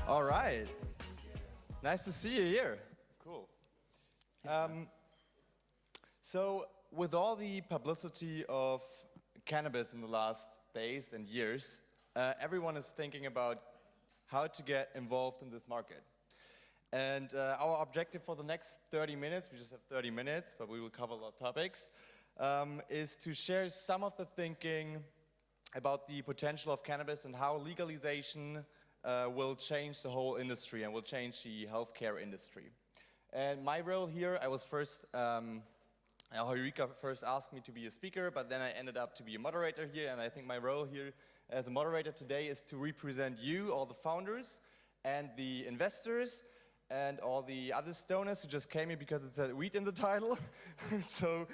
All right. Nice to see you here. Cool. So, with all the publicity of cannabis in the last days and years, everyone is thinking about how to get involved in this market. And our objective for the next 30 minutes, we just have 30 minutes, but we will cover a lot of topics, is to share some of the thinking about the potential of cannabis and how legalization will change the whole industry and will change the healthcare industry. And my role here, I was first, HEUREKA first asked me to be a speaker, but then I ended up to be a moderator here, and I think my role here as a moderator today is to represent you, all the founders, and the investors, and all the other stoners who just came here because it said weed in the title. So,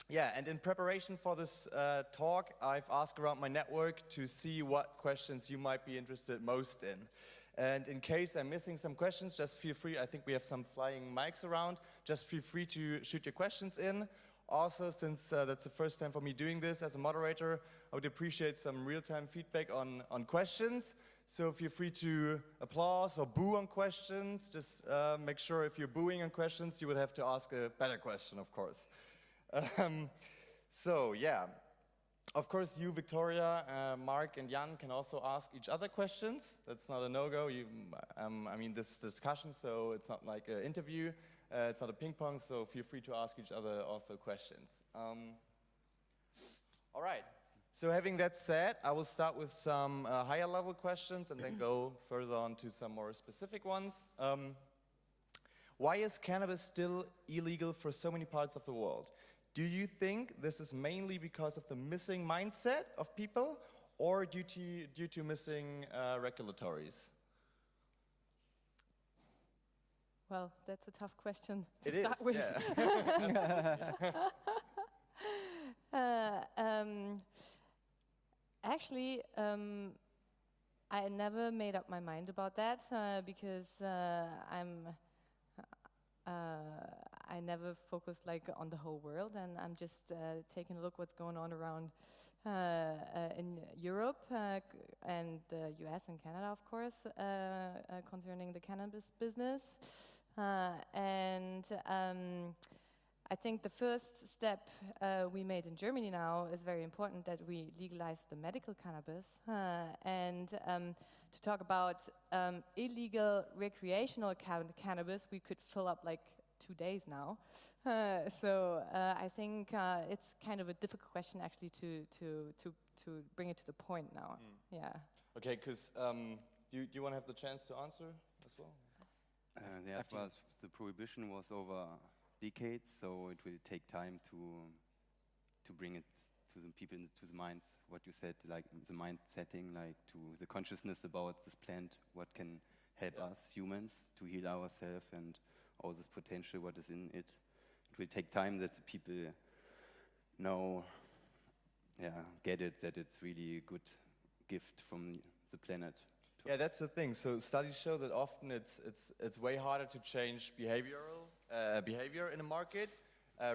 yeah, and in preparation for this talk, I've asked around my network to see what questions you might be interested most in. And in case I'm missing some questions, just feel free, I think we have some flying mics around, just feel free to shoot your questions in. Also, since that's the first time for me doing this as a moderator, I would appreciate some real-time feedback on questions. So feel free to applause or boo on questions. Just make sure if you're booing on questions, you would have to ask a better question, of course. So, yeah. Of course, you, Victoria, Mark, and Jan can also ask each other questions. That's not a no-go. I mean, this is discussion, so it's not like an interview. It's not a ping pong, so feel free to ask each other also questions. All right. So having that said, I will start with some higher level questions and then go further on to some more specific ones. Why is cannabis still illegal for so many parts of the world? Do you think this is mainly because of the missing mindset of people or due to missing regulatories? Well, that's a tough question to it start is, with. Yeah. Actually, I never made up my mind about that because I never focused like on the whole world, and I'm just taking a look what's going on around in Europe and the US and Canada, of course, concerning the cannabis business. I think the first step we made in Germany now is very important, that we legalized the medical cannabis. To talk about illegal recreational cannabis, we could fill up like 2 days now. I think it's kind of a difficult question actually to bring it to the point now. Yeah. Okay, because you want to have the chance to answer as well? The prohibition was over decades, so it will take time to bring it to the people, to the minds, what you said, like the mind setting, like to the consciousness about this plant, what can help us humans to heal ourselves and all this potential, what is in it. It will take time that the people know, get it, that it's really a good gift from the planet. Yeah, that's the thing. So studies show that often it's way harder to change behavior in a market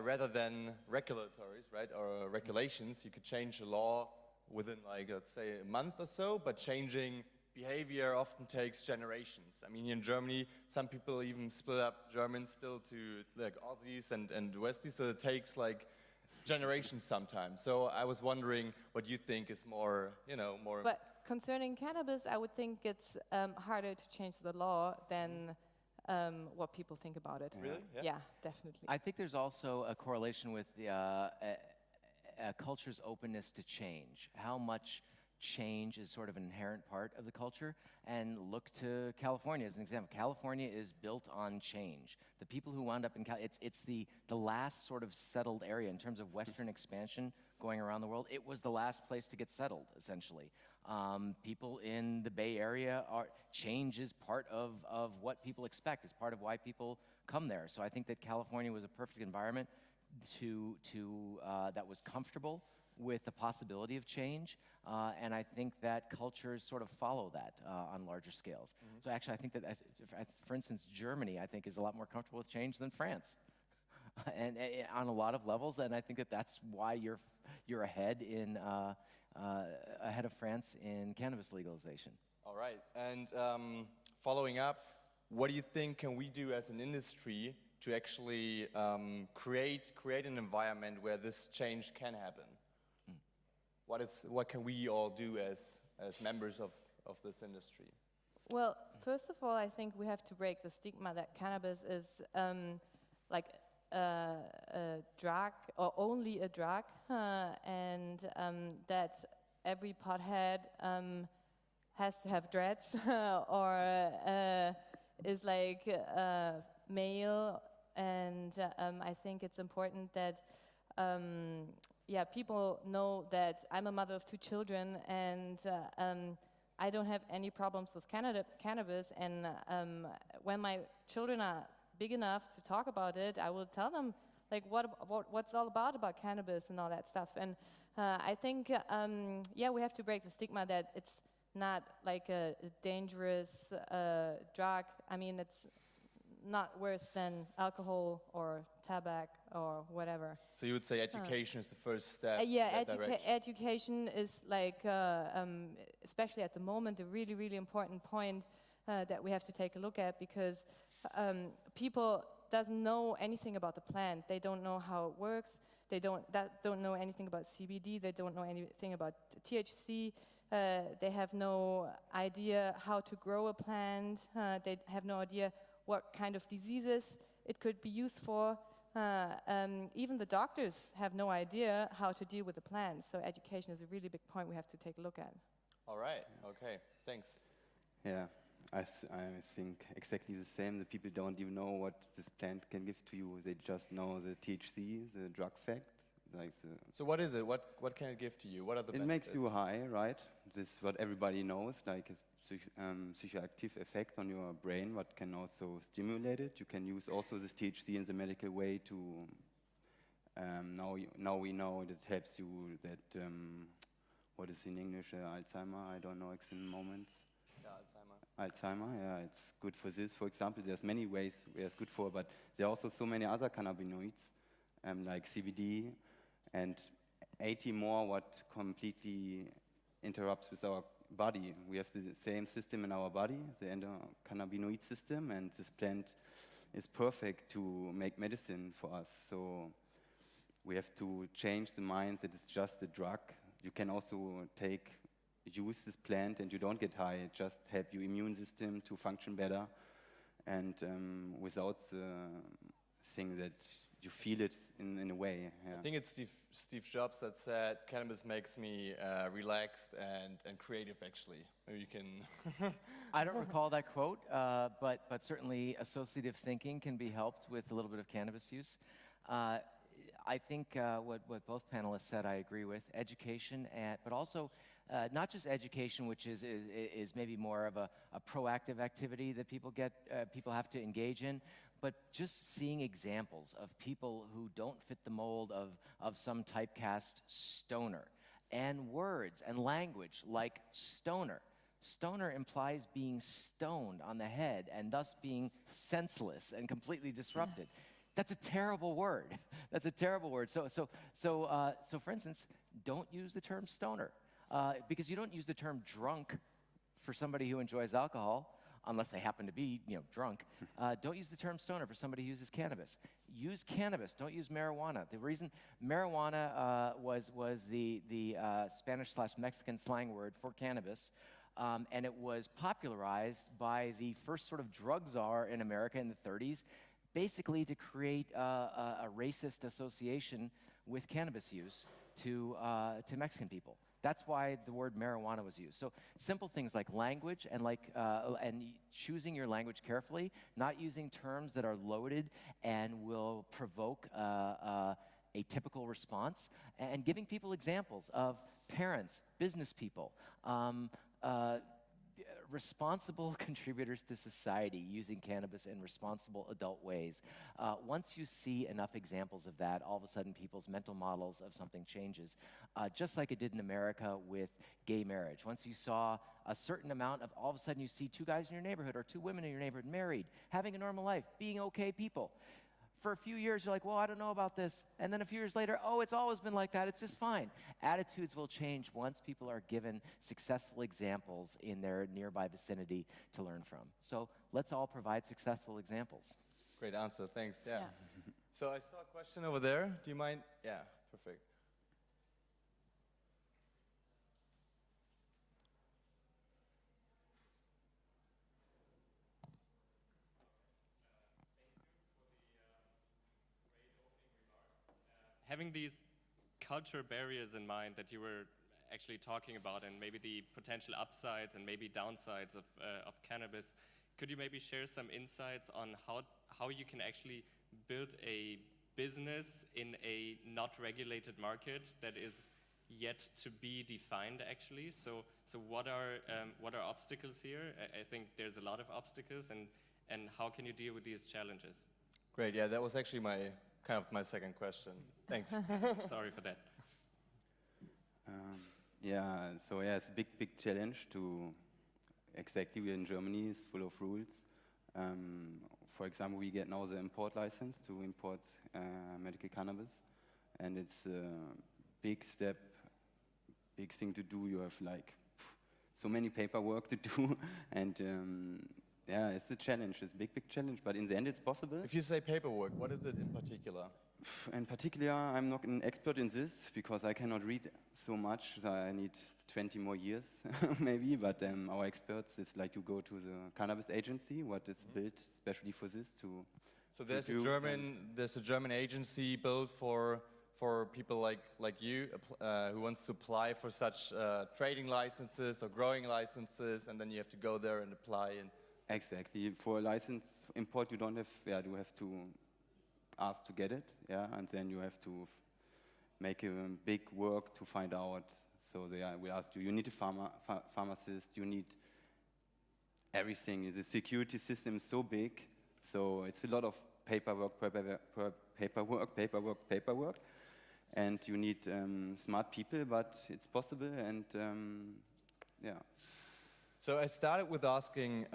rather than regulatories, right? Or regulations. You could change a law within, like, let's say, a month or so, but changing behavior often takes generations. I mean, in Germany, some people even split up Germans still to like Aussies and Westies, so it takes like generations sometimes. So I was wondering what you think is more, more. But concerning cannabis, I would think it's harder to change the law than what people think about it. Really? Yeah, definitely. I think there's also a correlation with the a culture's openness to change. How much change is sort of an inherent part of the culture, and look to California as an example. California is built on change. The people who wound up in it's the last sort of settled area in terms of Western expansion going around the world. It was the last place to get settled, essentially. People in the Bay Area change is part of what people expect. It's part of why people come there. So I think that California was a perfect environment that was comfortable with the possibility of change, and I think that cultures sort of follow that on larger scales. Mm-hmm. So actually I think that, for instance, Germany, I think, is a lot more comfortable with change than France, and on a lot of levels, and I think that that's why you're ahead of France in cannabis legalization. All right, and following up, what do you think can we do as an industry to actually create an environment where this change can happen? What can we all do as members of this industry? Well, first of all, I think we have to break the stigma that cannabis is like a drug or only a drug, and that every pothead has to have dreads or is like male. And I think it's important that people know that I'm a mother of 2 children, and I don't have any problems with cannabis. And when my children are big enough to talk about it, I will tell them like what's all about cannabis and all that stuff. And I think we have to break the stigma that it's not like a dangerous drug. I mean, it's not worse than alcohol or tobacco or whatever. So you would say education is the first step? Education is like, especially at the moment, a really, really important point that we have to take a look at, because people doesn't know anything about the plant. They don't know how it works. They don't know anything about CBD. They don't know anything about THC. They have no idea how to grow a plant. They have no idea what kind of diseases it could be used for. Even the doctors have no idea how to deal with the plants. So education is a really big point we have to take a look at. All right, okay, thanks. Yeah, I think exactly the same. The people don't even know what this plant can give to you. They just know the THC, the drug fact. So what is it? What can it give to you? What are the benefits? It makes you high, right? This is what everybody knows, like a psychoactive effect on your brain, but can also stimulate it. You can use also this THC in the medical way to, now we know that it helps you, that, what is in English, Alzheimer, I don't know at the moment. Yeah, Alzheimer. Alzheimer, yeah, it's good for this. For example, there's many ways where it's good for, but there are also so many other cannabinoids, like CBD, and 80 more what completely interrupts with our body. We have the same system in our body, the endocannabinoid system, and this plant is perfect to make medicine for us. So we have to change the mind that it's just a drug. You can also use this plant and you don't get high. It just helps your immune system to function better, and without the thing that you feel it in a way. Yeah. I think it's Steve Jobs that said, cannabis makes me relaxed and creative, actually. Maybe you can... I don't recall that quote, but certainly associative thinking can be helped with a little bit of cannabis use. I think what both panelists said I agree with. Education, but also not just education, which is maybe more of a proactive activity that people have to engage in, but just seeing examples of people who don't fit the mold of some typecast stoner, and words and language like stoner. Stoner implies being stoned on the head and thus being senseless and completely disrupted. That's a terrible word. That's a terrible word. So for instance, don't use the term stoner, because you don't use the term drunk for somebody who enjoys alcohol, unless they happen to be, drunk. Don't use the term stoner for somebody who uses cannabis. Use cannabis. Don't use marijuana. The reason marijuana was the Spanish/Mexican slang word for cannabis, and it was popularized by the first sort of drug czar in America in the 30s, basically to create a racist association with cannabis use to Mexican people. That's why the word marijuana was used. So simple things like language and choosing your language carefully, not using terms that are loaded and will provoke a typical response, and giving people examples of parents, business people, responsible contributors to society using cannabis in responsible adult ways. Once you see enough examples of that, all of a sudden people's mental models of something changes, just like it did in America with gay marriage. Once you saw a certain amount of, all of a sudden you see 2 guys in your neighborhood or 2 women in your neighborhood married, having a normal life, being okay people. For a few years, you're like, well, I don't know about this. And then a few years later, oh, it's always been like that. It's just fine. Attitudes will change once people are given successful examples in their nearby vicinity to learn from. So let's all provide successful examples. Great answer, thanks. Yeah. Yeah. So I saw a question over there. Do you mind? Yeah, perfect. Having these culture barriers in mind that you were actually talking about, and maybe the potential upsides and maybe downsides of cannabis, could you maybe share some insights on how you can actually build a business in a not regulated market that is yet to be defined actually? So what are obstacles here? I think there's a lot of obstacles, and how can you deal with these challenges? Great, yeah, that was actually my second question. Thanks. Sorry for that. Yeah, so yeah, it's a big challenge to, exactly, we're in Germany, it's full of rules. For example, we get now the import license to import medical cannabis, and it's a big step, big thing to do. You have like so many paperwork to do, and yeah, it's a challenge, it's a big challenge, but in the end it's possible. If you say paperwork, what is it in particular? In particular, I'm not an expert in this because I cannot read so much. So I need 20 more years, maybe. But our experts, it's like you go to the cannabis agency, what is built especially for this to. So there's a German agency built for people like you who wants to apply for such trading licenses or growing licenses, and then you have to go there and apply. And exactly, for a license import, you don't have. Yeah, you have to ask to get it, yeah, and then you have to make a big work to find out. So they will ask you, you need a pharmacist, you need everything. The security system is so big, so it's a lot of paperwork, and you need smart people, but it's possible, and yeah. So I started with asking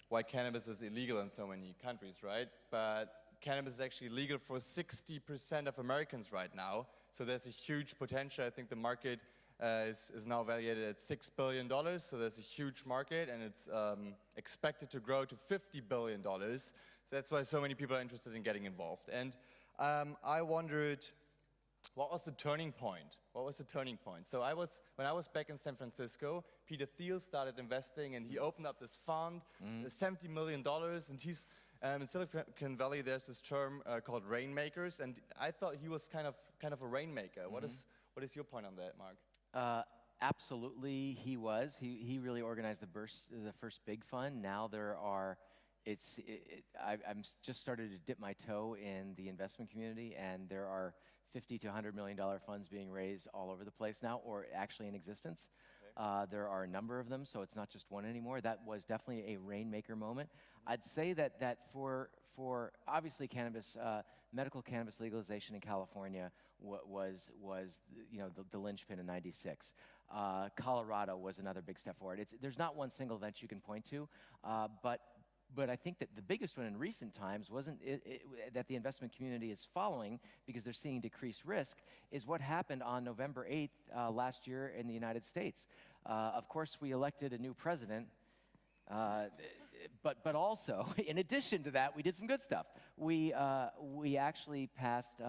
why cannabis is illegal in so many countries, right? But cannabis is actually legal for 60% of Americans right now, so there's a huge potential. I think the market is now valued at $6 billion, so there's a huge market, and it's expected to grow to $50 billion. So that's why so many people are interested in getting involved. And I wondered, what was the turning point? What was the turning point? So when I was back in San Francisco, Peter Thiel started investing, and he opened up this fund, $70 million, and he's in Silicon Valley, there's this term called rainmakers, and I thought he was kind of a rainmaker. What is your point on that, Mark? Absolutely, he was. He really organized the first big fund. Now there are, I'm just started to dip my toe in the investment community, and there are $50 to $100 million funds being raised all over the place now, or actually in existence. Okay. There are a number of them, so it's not just one anymore. That was definitely a rainmaker moment. I'd say that for obviously cannabis, medical cannabis legalization in California was the linchpin in '96. Colorado was another big step forward. There's not one single event you can point to, but I think that the biggest one in recent times wasn't that the investment community is following because they're seeing decreased risk, is what happened on November 8th last year in the United States. Of course, we elected a new president, but also, in addition to that, we did some good stuff. We actually passed,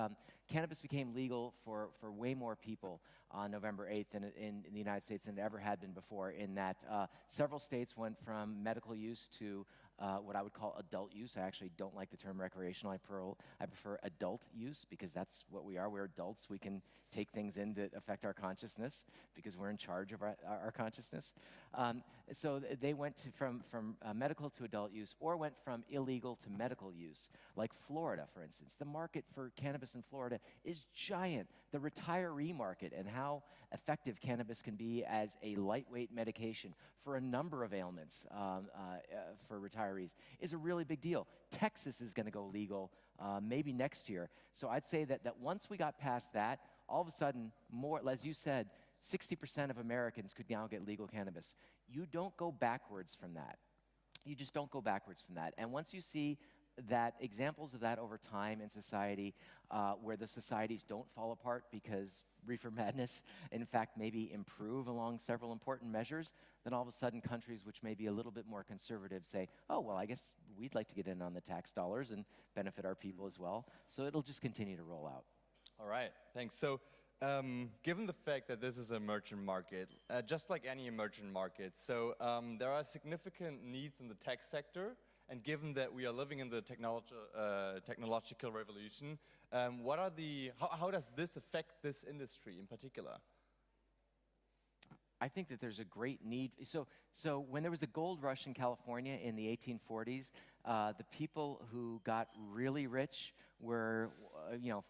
cannabis became legal for way more people on November 8th in the United States than it ever had been before, in that several states went from medical use to what I would call adult use. I actually don't like the term recreational. I prefer adult use because that's what we are. We're adults. We can take things in that affect our consciousness because we're in charge of our consciousness. So they went from medical to adult use, or went from illegal to medical use. Like Florida, for instance. The market for cannabis in Florida is giant. The retiree market and how effective cannabis can be as a lightweight medication for a number of ailments for retirees is a really big deal. Texas is going to go legal maybe next year. So I'd say that once we got past that, all of a sudden, more, as you said, 60% of Americans could now get legal cannabis. You don't go backwards from that. You just don't go backwards from that. And once you see that examples of that over time in society, where the societies don't fall apart because reefer madness, in fact, maybe improve along several important measures, then all of a sudden countries which may be a little bit more conservative say, oh, well, I guess we'd like to get in on the tax dollars and benefit our people as well. So it'll just continue to roll out. All right, thanks. So, given the fact that this is an emerging market, just like any emerging market, so there are significant needs in the tech sector, and given that we are living in the technological revolution, how does this affect this industry in particular? I think that there's a great need. So when there was the gold rush in California in the 1840s, the people who got really rich were,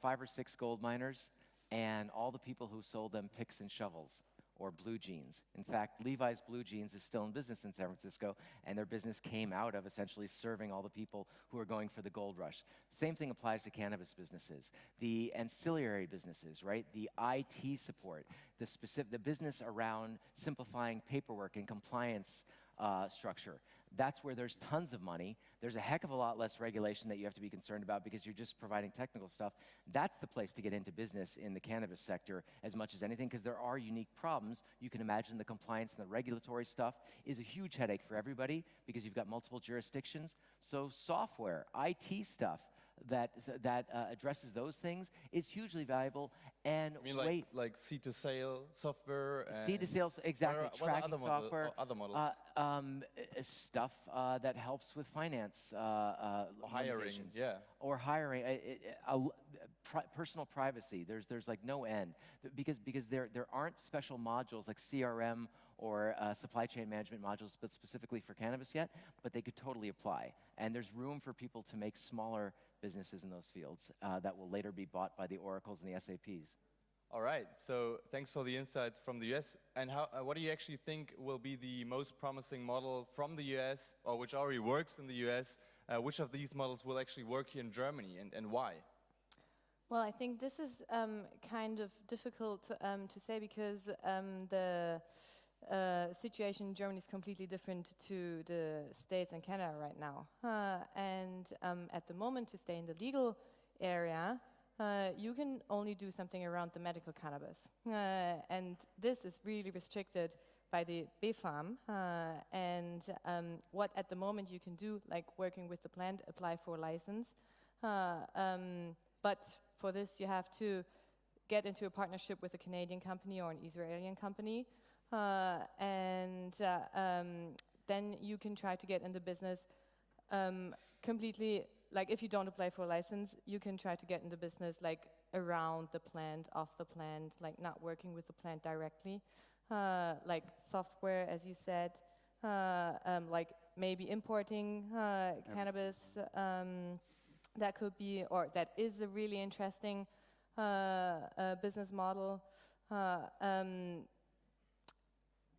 5 or 6 gold miners, and all the people who sold them picks and shovels or blue jeans. In fact, Levi's Blue Jeans is still in business in San Francisco, and their business came out of essentially serving all the people who are going for the gold rush. Same thing applies to cannabis businesses. The ancillary businesses, right? The IT support, the business around simplifying paperwork and compliance structure. That's where there's tons of money. There's a heck of a lot less regulation that you have to be concerned about because you're just providing technical stuff. That's the place to get into business in the cannabis sector as much as anything, because there are unique problems. You can imagine the compliance and the regulatory stuff is a huge headache for everybody because you've got multiple jurisdictions. So software, IT stuff that addresses those things is hugely valuable. And I mean, like seed to sale software. Seed to sales, exactly. What are tracking other software. Other models. Stuff that helps with finance. Hiring, yeah. Or hiring. Personal privacy. There's like no end because there aren't special modules like CRM or supply chain management modules, but specifically for cannabis yet. But they could totally apply. And there's room for people to make smaller businesses in those fields that will later be bought by the Oracles and the SAPs. All right, so thanks for the insights from the US. And what do you actually think will be the most promising model from the US, or which already works in the US? Which of these models will actually work here in Germany, and why? Well, I think this is kind of difficult to say because the situation in Germany is completely different to the States and Canada right now. And at the moment, to stay in the legal area, you can only do something around the medical cannabis. And this is really restricted by the BfArM. And what at the moment you can do, like working with the plant, apply for a license. But for this, you have to get into a partnership with a Canadian company or an Israeli company. And then you can try to get in the business completely, like if you don't apply for a license, you can try to get in the business like around the plant, off the plant, like not working with the plant directly, like software, as you said, like maybe importing cannabis, that could be, or that is a really interesting business model.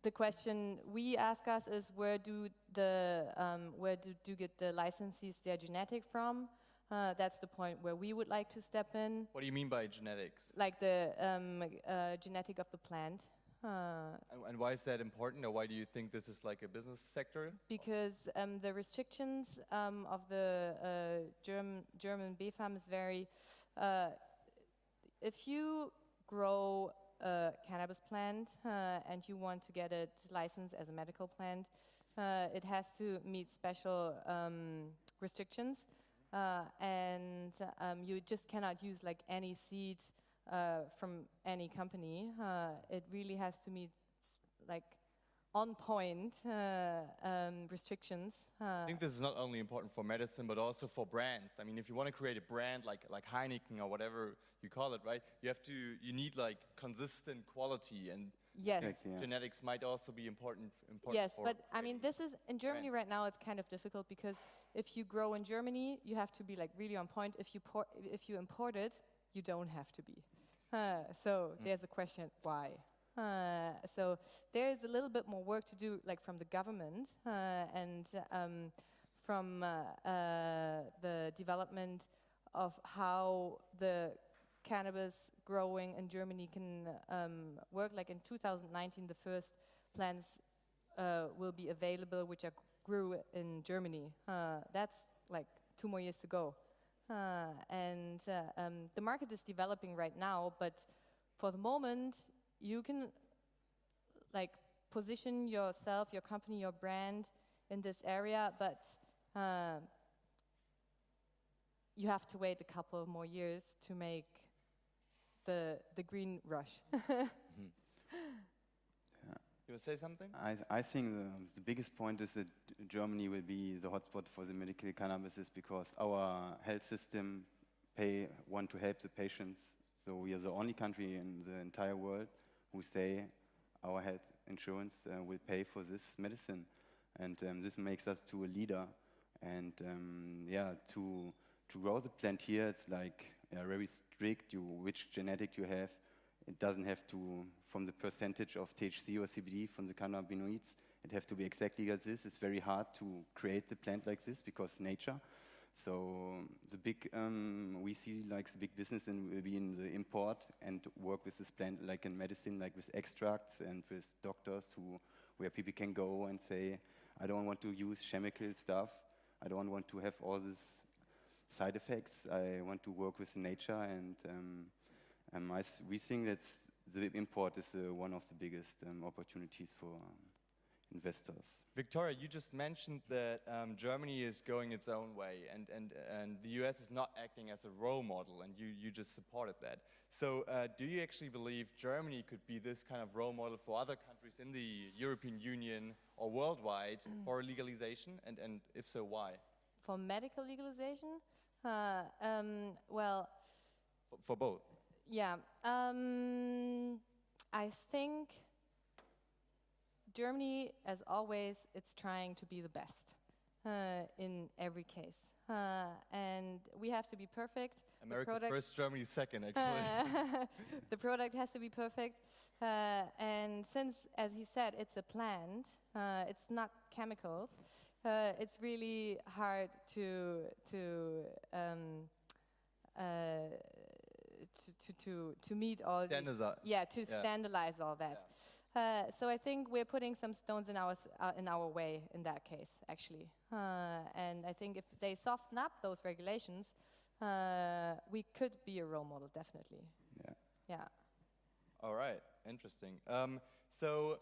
The question we ask us is where do get the licensees their genetic from? That's the point where we would like to step in. What do you mean by genetics? Like the genetic of the plant. And why is that important, or why do you think this is like a business sector? Because the restrictions of the German BfArM is very. If you grow a cannabis plant and you want to get it licensed as a medical plant, it has to meet special restrictions, and you just cannot use like any seeds from any company. It really has to meet like on point restrictions. I think this is not only important for medicine, but also for brands. I mean, if you want to create a brand like Heineken or whatever you call it, right? You need like consistent quality, and yes, genetics might also be important. Yes, but I mean, this is in Germany right now. It's kind of difficult because if you grow in Germany, you have to be like really on point. If you import it, you don't have to be. So there's a question why. So there's a little bit more work to do, like from the government and from the development of how the cannabis growing in Germany can work. Like in 2019, the first plants will be available, which are grew in Germany. That's like 2 more years to go. And the market is developing right now, but for the moment, you can like position yourself, your company, your brand in this area, but you have to wait a couple of more years to make the green rush. You want to say something? I think the biggest point is that Germany will be the hotspot for the medical cannabis is because our health system want to help the patients. So we are the only country in the entire world who say our health insurance will pay for this medicine. And this makes us to a leader. And to grow the plant here, it's like very strict, which genetic you have. It doesn't have to, from the percentage of THC or CBD from the cannabinoids, it have to be exactly like this. It's very hard to create the plant like this because nature. So the big, we see like the big business will be in the import and work with this plant like in medicine, like with extracts and with doctors where people can go and say, I don't want to use chemical stuff. I don't want to have all these side effects. I want to work with nature and we think that the import is one of the biggest opportunities for investors. Victoria, you just mentioned that Germany is going its own way and the US is not acting as a role model, and you just supported that. So do you actually believe Germany could be this kind of role model for other countries in the European Union or worldwide for legalization, and if so, why? For medical legalization? Well... For both? Yeah, I think Germany, as always, it's trying to be the best in every case. And we have to be perfect. America first, Germany second, actually. The product has to be perfect. And since, as he said, it's a plant, it's not chemicals, it's really hard to meet all these, standardize all that. So I think we're putting some stones in our way in that case, actually. And I think if they soften up those regulations, we could be a role model, definitely. Yeah. All right, interesting. So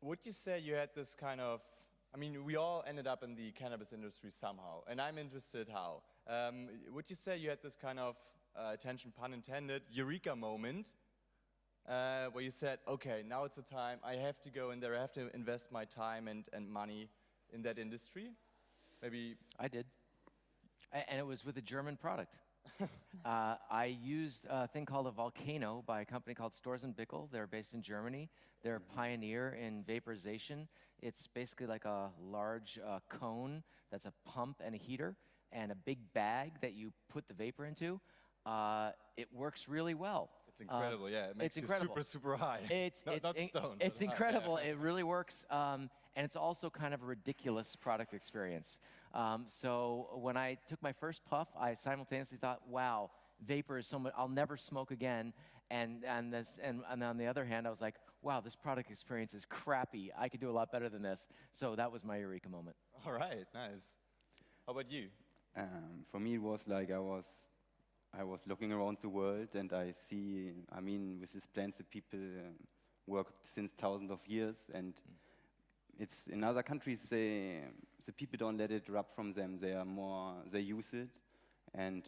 would you say you had this kind of, I mean, we all ended up in the cannabis industry somehow, and I'm interested how. Would you say you had this kind of, attention pun intended, eureka moment, where you said, okay, now it's the time, I have to go in there, I have to invest my time and money in that industry? Maybe... I did. And it was with a German product. I used a thing called a Volcano by a company called Storz & Bickel. They're based in Germany. They're a pioneer in vaporization. It's basically like a large cone that's a pump and a heater and a big bag that you put the vapor into. It works really well. It's incredible, it makes you super, super high. It's incredible. It really works. And it's also kind of a ridiculous product experience. So when I took my first puff, I simultaneously thought, wow, vapor is so much, I'll never smoke again. And on the other hand, I was like, wow, this product experience is crappy. I could do a lot better than this. So that was my eureka moment. All right, nice. How about you? For me, it was like I was looking around the world and I see, I mean, with these plants, the people work since thousands of years, and it's in other countries, the people don't let it rub from them. They use it, and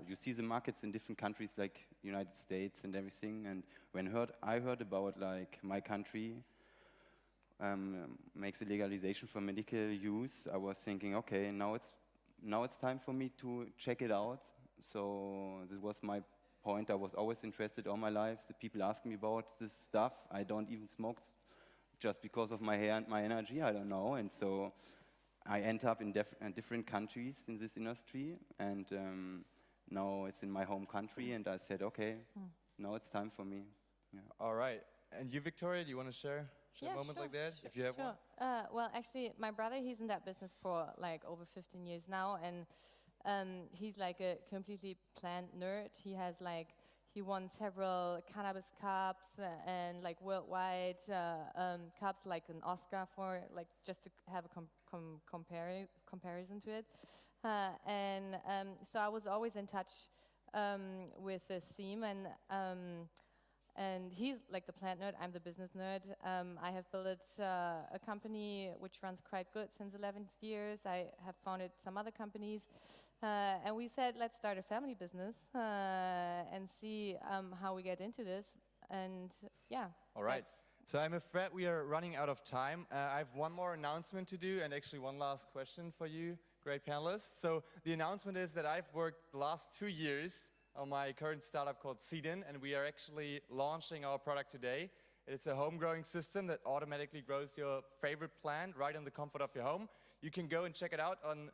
you see the markets in different countries like United States and everything. And when I heard about like my country makes a legalization for medical use, I was thinking, okay, now it's time for me to check it out. So this was my point. I was always interested all my life. The people ask me about this stuff. I don't even smoke just because of my hair and my energy. I don't know. And so I end up in different countries in this industry. And now it's in my home country. And I said, okay, now it's time for me. Yeah. All right. And you, Victoria, do you want to share a moment like that, if you have one? Well, actually, my brother, he's in that business for like over 15 years now. And he's like a completely plant nerd. he won several cannabis cups and like worldwide cups, like an Oscar for like just to have a comparison to it. So I was always in touch with this theme, and he's like the plant nerd, I'm the business nerd. I have built a company which runs quite good since 11 years. I have founded some other companies. And we said, let's start a family business and see how we get into this. And yeah. All right. So I'm afraid we are running out of time. I have one more announcement to do and actually one last question for you, great panelists. So the announcement is that I've worked the last 2 years on my current startup called Seedin, and we are actually launching our product today. It's a home growing system that automatically grows your favorite plant right in the comfort of your home. You can go and check it out on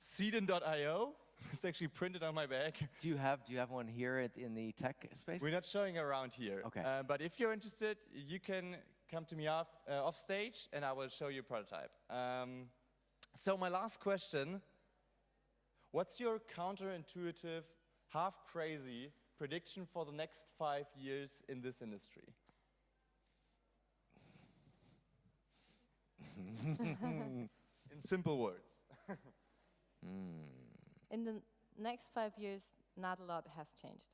seedin.io. It's actually printed on my bag. Do you have one here in the tech space? We're not showing around here. Okay. But if you're interested, you can come to me off stage and I will show you a prototype. So my last question, what's your counterintuitive, half crazy prediction for the next 5 years in this industry? In simple words. In the next 5 years, not a lot has changed.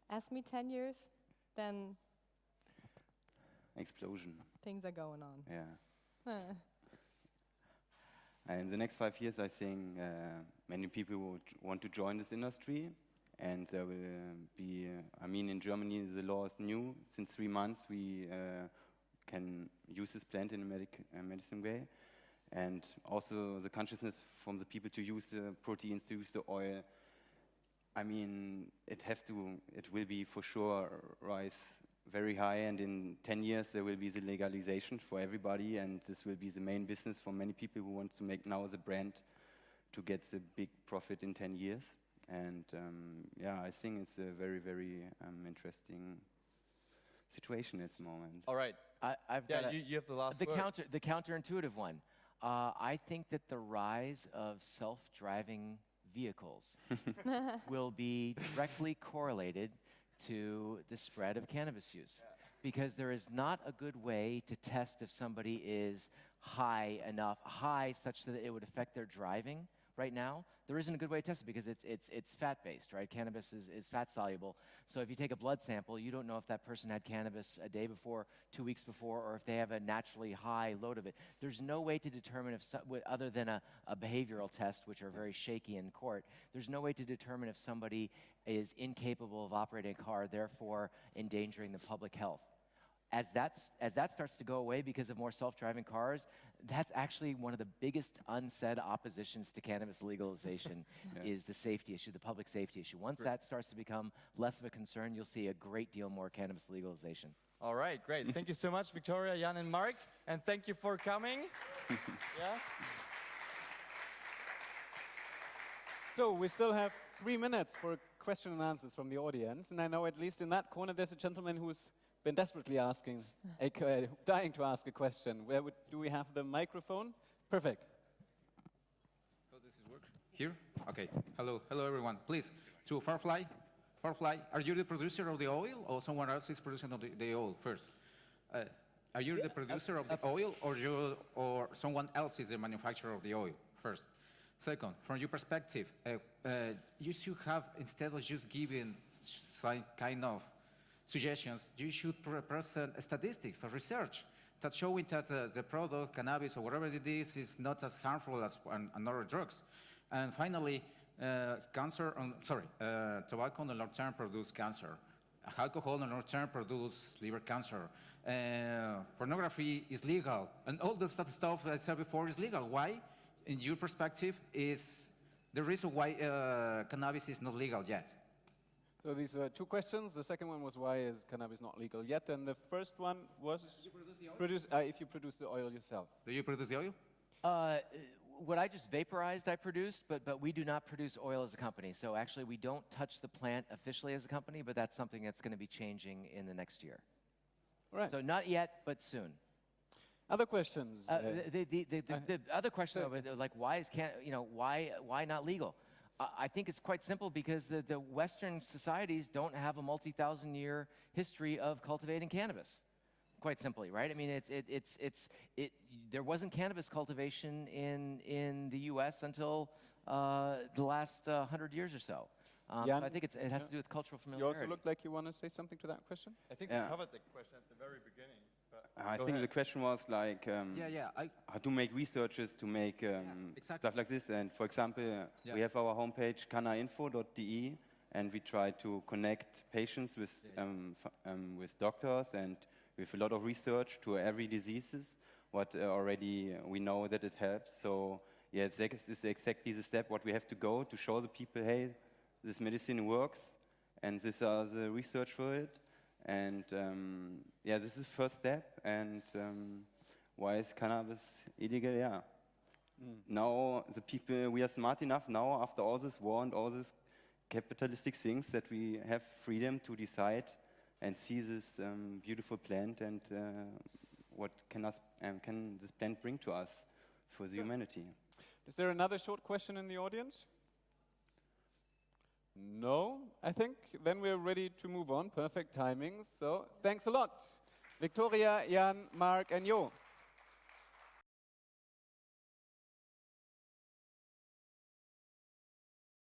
Ask me 10 years, then Explosion. things are going on. Yeah. In the next 5 years, I think many people would want to join this industry, and there will be. I mean, in Germany, the law is new. Since 3 months, we can use this plant in a medicine way, and also the consciousness from the people to use the proteins, to use the oil. I mean, it will be for sure rise very high, and in 10 years there will be the legalization for everybody, and this will be the main business for many people who want to make now the brand to get the big profit in 10 years. And yeah, I think it's a very, very interesting situation at the moment. All right. I've Yeah, got you have the last word. the counterintuitive one. I think that the rise of self-driving vehicles will be directly correlated to the spread of cannabis use. Because there is not a good way to test if somebody is high such that it would affect their driving right now. There isn't a good way to test it because it's fat-based, right? Cannabis is fat-soluble. So if you take a blood sample, you don't know if that person had cannabis a day before, 2 weeks before, or if they have a naturally high load of it. There's no way to determine if, other than a behavioral test, which are very shaky in court, there's no way to determine if somebody is incapable of operating a car, therefore endangering the public health. As that starts to go away because of more self-driving cars, that's actually one of the biggest unsaid oppositions to cannabis legalization is the safety issue, the public safety issue. Once that starts to become less of a concern, you'll see a great deal more cannabis legalization. All right, great. Thank you so much, Victoria, Jan, and Mark. And thank you for coming. Yeah. So we still have 3 minutes for question and answers from the audience. And I know at least in that corner there's a gentleman who's been desperately dying to ask a question. Do we have the microphone? Perfect. So this is work here? Okay. Hello everyone. Please, to Farfly, are you the producer of the oil, or someone else is producing the oil first? Are you the producer of the oil, or someone else is the manufacturer of the oil first? Second, from your perspective, you should have, instead of just giving some kind of suggestions, you should present statistics or research that showing that the product, cannabis or whatever it is not as harmful as other drugs. And finally, tobacco in the long term produce cancer. Alcohol in the long term produce liver cancer. Pornography is legal, and all that stuff I said before is legal. Why, in your perspective, is the reason why cannabis is not legal yet? So these were 2 questions. The second one was, why is cannabis not legal yet? And the first one was, if you produce the oil yourself. Do you produce the oil? What I just vaporized, I produced, but we do not produce oil as a company. So actually, we don't touch the plant officially as a company, but that's something that's going to be changing in the next year. All right. So not yet, but soon. Other questions? The other question, though, like, why is why not legal? I think it's quite simple because the Western societies don't have a multi-thousand-year history of cultivating cannabis. Quite simply, right? I mean, there wasn't cannabis cultivation in the U.S. until the last 100 years or so. So I think it has to do with cultural familiarity. You also look like you want to say something to that question? I think we covered the question at the very beginning. I think the question was like how to make researchers to make exactly. stuff like this. And for example, we have our homepage cannainfo.de, and we try to connect patients with doctors and with a lot of research to every diseases. What already we know that it helps. So yeah, it's exactly the step what we have to go to show the people, hey, this medicine works, and these are the research for it. And yeah, this is the first step. And why is cannabis illegal? Yeah. Now the people, we are smart enough now after all this war and all these capitalistic things that we have freedom to decide and see this beautiful plant and what can this plant bring to us for the humanity. Is there another short question in the audience? No, I think then we're ready to move on. Perfect timing. So thanks a lot, Victoria, Jan, Mark, and Jo.